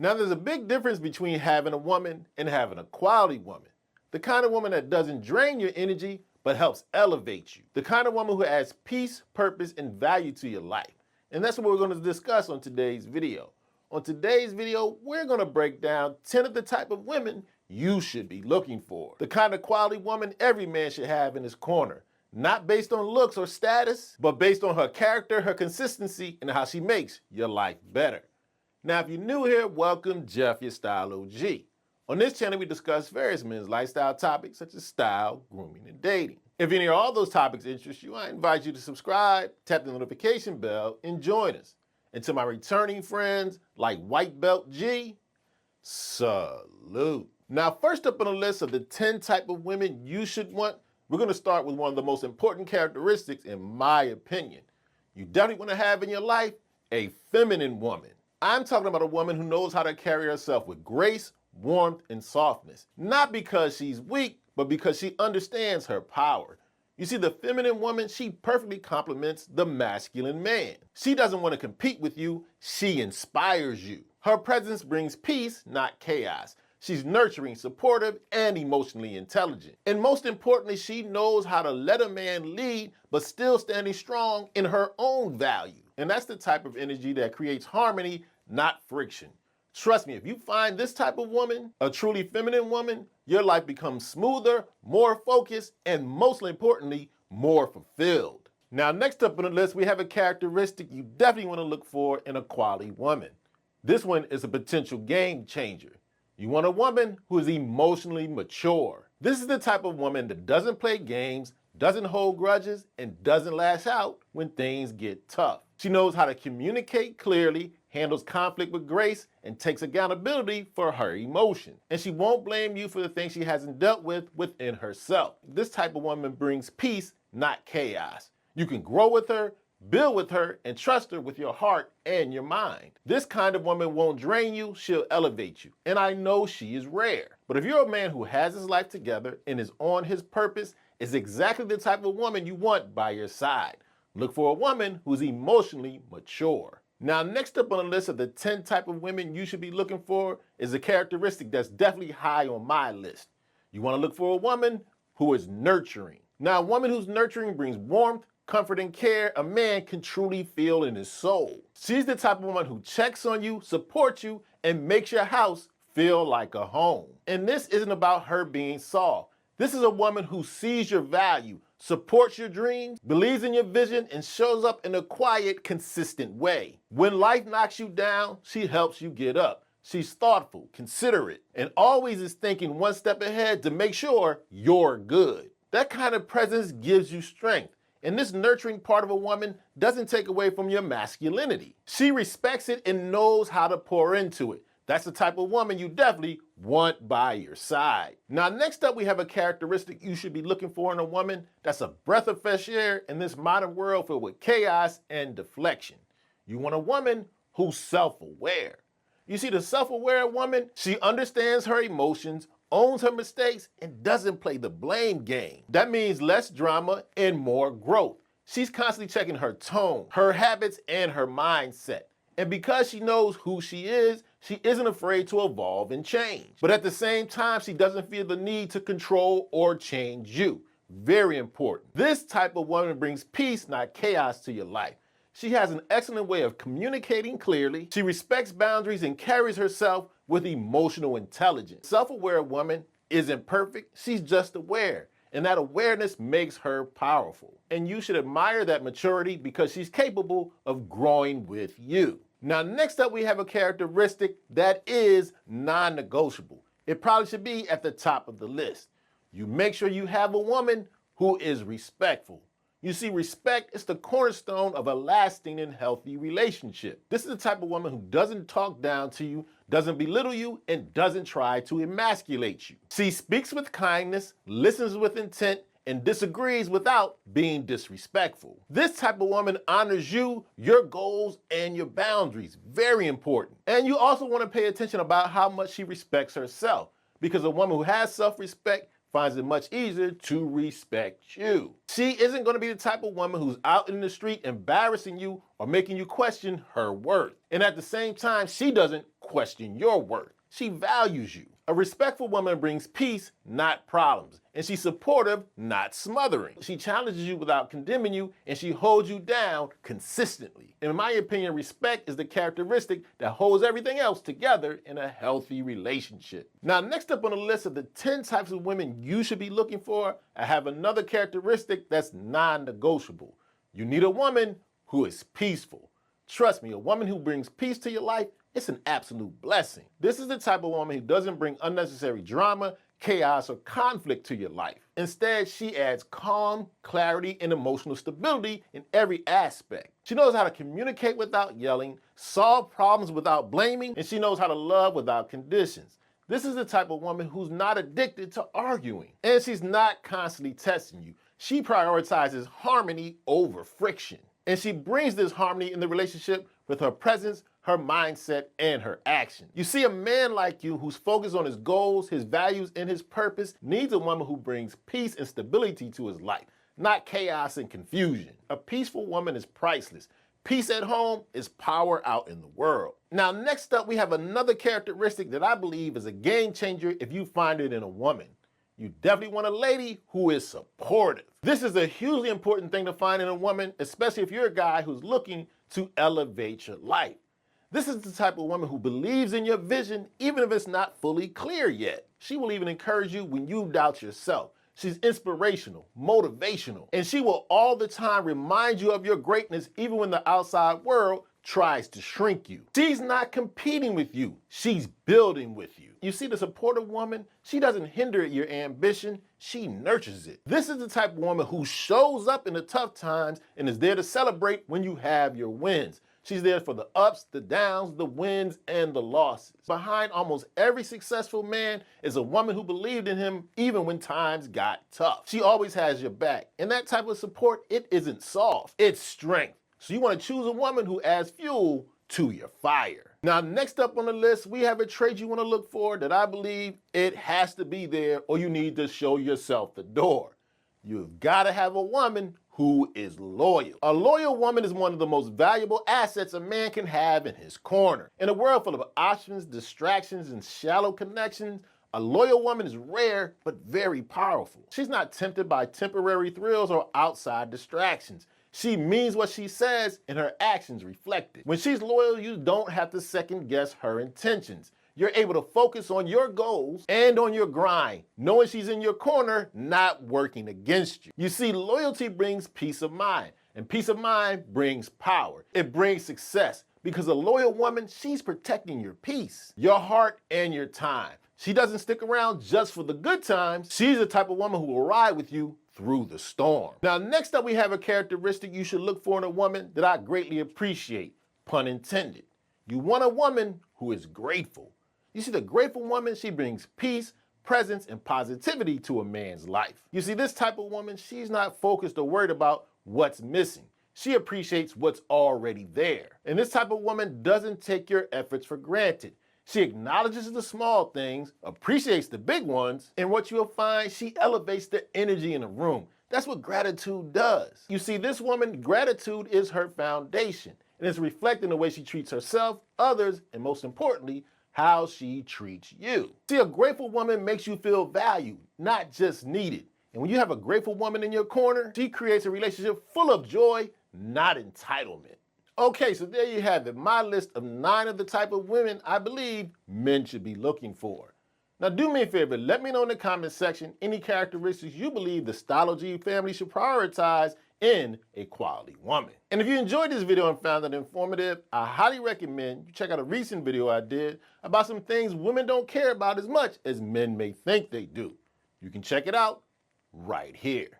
Now, there's a big difference between having a woman and having a quality woman. The kind of woman that doesn't drain your energy, but helps elevate you. The kind of woman who adds peace, purpose, and value to your life. And that's what we're going to discuss on today's video. On today's video, we're going to break down 10 of the type of women you should be looking for. The kind of quality woman every man should have in his corner. Not based on looks or status, but based on her character, her consistency, and how she makes your life better. Now, if you're new here, welcome, Jeff, your Style O.G. On this channel, we discuss various men's lifestyle topics such as style, grooming, and dating. If any or all those topics interest you, I invite you to subscribe, tap the notification bell, and join us. And to my returning friends like White Belt G, salute. Now, first up on the list of the 10 type of women you should want, we're going to start with one of the most important characteristics, in my opinion. You definitely want to have in your life a feminine woman. I'm talking about a woman who knows how to carry herself with grace, warmth, and softness. Not because she's weak, but because she understands her power. You see, the feminine woman, she perfectly complements the masculine man. She doesn't want to compete with you, she inspires you. Her presence brings peace, not chaos. She's nurturing, supportive, and emotionally intelligent. And most importantly, she knows how to let a man lead, but still standing strong in her own value. And that's the type of energy that creates harmony, not friction. Trust me, if you find this type of woman, a truly feminine woman, your life becomes smoother, more focused, and most importantly, more fulfilled. Now, next up on the list, we have a characteristic you definitely want to look for in a quality woman. This one is a potential game changer. You want a woman who is emotionally mature. This is the type of woman that doesn't play games, doesn't hold grudges, and doesn't lash out when things get tough. She knows how to communicate clearly, handles conflict with grace, and takes accountability for her emotion. And she won't blame you for the things she hasn't dealt with within herself. This type of woman brings peace, not chaos. You can grow with her, build with her, and trust her with your heart and your mind. This kind of woman won't drain you, she'll elevate you. And I know she is rare. But if you're a man who has his life together and is on his purpose, is exactly the type of woman you want by your side. Look for a woman who's emotionally mature. Now, next up on the list of the 10 type of women you should be looking for is a characteristic that's definitely high on my list. You want to look for a woman who is nurturing. Now, a woman who's nurturing brings warmth, comfort, and care a man can truly feel in his soul. She's the type of woman who checks on you, supports you, and makes your house feel like a home. And this isn't about her being soft. This is a woman who sees your value, supports your dreams, believes in your vision, and shows up in a quiet, consistent way. When life knocks you down, she helps you get up. She's thoughtful, considerate, and always is thinking one step ahead to make sure you're good. That kind of presence gives you strength. And this nurturing part of a woman doesn't take away from your masculinity. She respects it and knows how to pour into it. That's the type of woman you definitely want by your side. Now, next up, we have a characteristic you should be looking for in a woman that's a breath of fresh air in this modern world filled with chaos and deflection. You want a woman who's self-aware. You see, the self-aware woman, she understands her emotions, owns her mistakes, and doesn't play the blame game. That means less drama and more growth. She's constantly checking her tone, her habits, and her mindset. And because she knows who she isn't afraid to evolve and change. But at the same time, she doesn't feel the need to control or change you. Very important. This type of woman brings peace, not chaos, to your life. She has an excellent way of communicating clearly. She respects boundaries and carries herself with emotional intelligence. Self-aware woman isn't perfect, she's just aware. And that awareness makes her powerful. And you should admire that maturity because she's capable of growing with you. Now, next up, we have a characteristic that is non-negotiable. It probably should be at the top of the list. You make sure you have a woman who is respectful. You see, respect is the cornerstone of a lasting and healthy relationship. This is the type of woman who doesn't talk down to you, doesn't belittle you, and doesn't try to emasculate you. She speaks with kindness, listens with intent, and disagrees without being disrespectful. This type of woman honors you, your goals, and your boundaries. Very important. And you also want to pay attention about how much she respects herself, because a woman who has self-respect finds it much easier to respect you. She isn't going to be the type of woman who's out in the street embarrassing you or making you question her worth. And at the same time, she doesn't question your worth. She values you. A respectful woman brings peace, not problems. And she's supportive, not smothering. She challenges you without condemning you, and she holds you down consistently. In my opinion, respect is the characteristic that holds everything else together in a healthy relationship. Now, next up on the list of the 10 types of women you should be looking for, I have another characteristic that's non-negotiable. You need a woman who is peaceful. Trust me, a woman who brings peace to your life, it's an absolute blessing. This is the type of woman who doesn't bring unnecessary drama, chaos, or conflict to your life. Instead, she adds calm, clarity, and emotional stability in every aspect. She knows how to communicate without yelling, solve problems without blaming, and she knows how to love without conditions. This is the type of woman who's not addicted to arguing, and she's not constantly testing you. She prioritizes harmony over friction. And she brings this harmony in the relationship with her presence, her mindset, and her action. You see, a man like you who's focused on his goals, his values, and his purpose needs a woman who brings peace and stability to his life, not chaos and confusion. A peaceful woman is priceless. Peace at home is power out in the world. Now, next up, we have another characteristic that I believe is a game changer if you find it in a woman. You definitely want a lady who is supportive. This is a hugely important thing to find in a woman, especially if you're a guy who's looking to elevate your life. This is the type of woman who believes in your vision, even if it's not fully clear yet. She will even encourage you when you doubt yourself. She's inspirational, motivational, and she will all the time remind you of your greatness, even when the outside world tries to shrink you. She's not competing with you, she's building with you. You see, the supportive woman, she doesn't hinder your ambition, she nurtures it. This is the type of woman who shows up in the tough times and is there to celebrate when you have your wins. She's there for the ups, the downs, the wins, and the losses. Behind almost every successful man is a woman who believed in him even when times got tough. She always has your back, and that type of support, it isn't soft, it's strength. So you want to choose a woman who adds fuel to your fire. Now, next up on the list, we have a trait you want to look for that I believe it has to be there, or you need to show yourself the door. You've got to have a woman who is loyal. A loyal woman is one of the most valuable assets a man can have in his corner. In a world full of options, distractions, and shallow connections, a loyal woman is rare but very powerful. She's not tempted by temporary thrills or outside distractions. She means what she says, and her actions reflect it. When she's loyal, you don't have to second guess her intentions. You're able to focus on your goals and on your grind, knowing she's in your corner, not working against you. You see, loyalty brings peace of mind, and peace of mind brings power. It brings success, because a loyal woman, she's protecting your peace, your heart, and your time. She doesn't stick around just for the good times. She's the type of woman who will ride with you through the storm. Now, next up, we have a characteristic you should look for in a woman that I greatly appreciate, pun intended. You want a woman who is grateful. You see, the grateful woman, she brings peace, presence, and positivity to a man's life. You see, this type of woman, she's not focused or worried about what's missing. She appreciates what's already there. And this type of woman doesn't take your efforts for granted. She acknowledges the small things, appreciates the big ones, and what you'll find, she elevates the energy in a room. That's what gratitude does. You see, this woman, gratitude is her foundation, and it's reflected in the way she treats herself, others, and most importantly, how she treats you. See, a grateful woman makes you feel valued, not just needed. And when you have a grateful woman in your corner, she creates a relationship full of joy, not entitlement. Okay, so there you have it, my list of 9 of the type of women I believe men should be looking for. Now do me a favor, let me know in the comment section any characteristics you believe the Style O.G family should prioritize in a quality woman. And if you enjoyed this video and found it informative, I highly recommend you check out a recent video I did about some things women don't care about as much as men may think they do. You can check it out right here.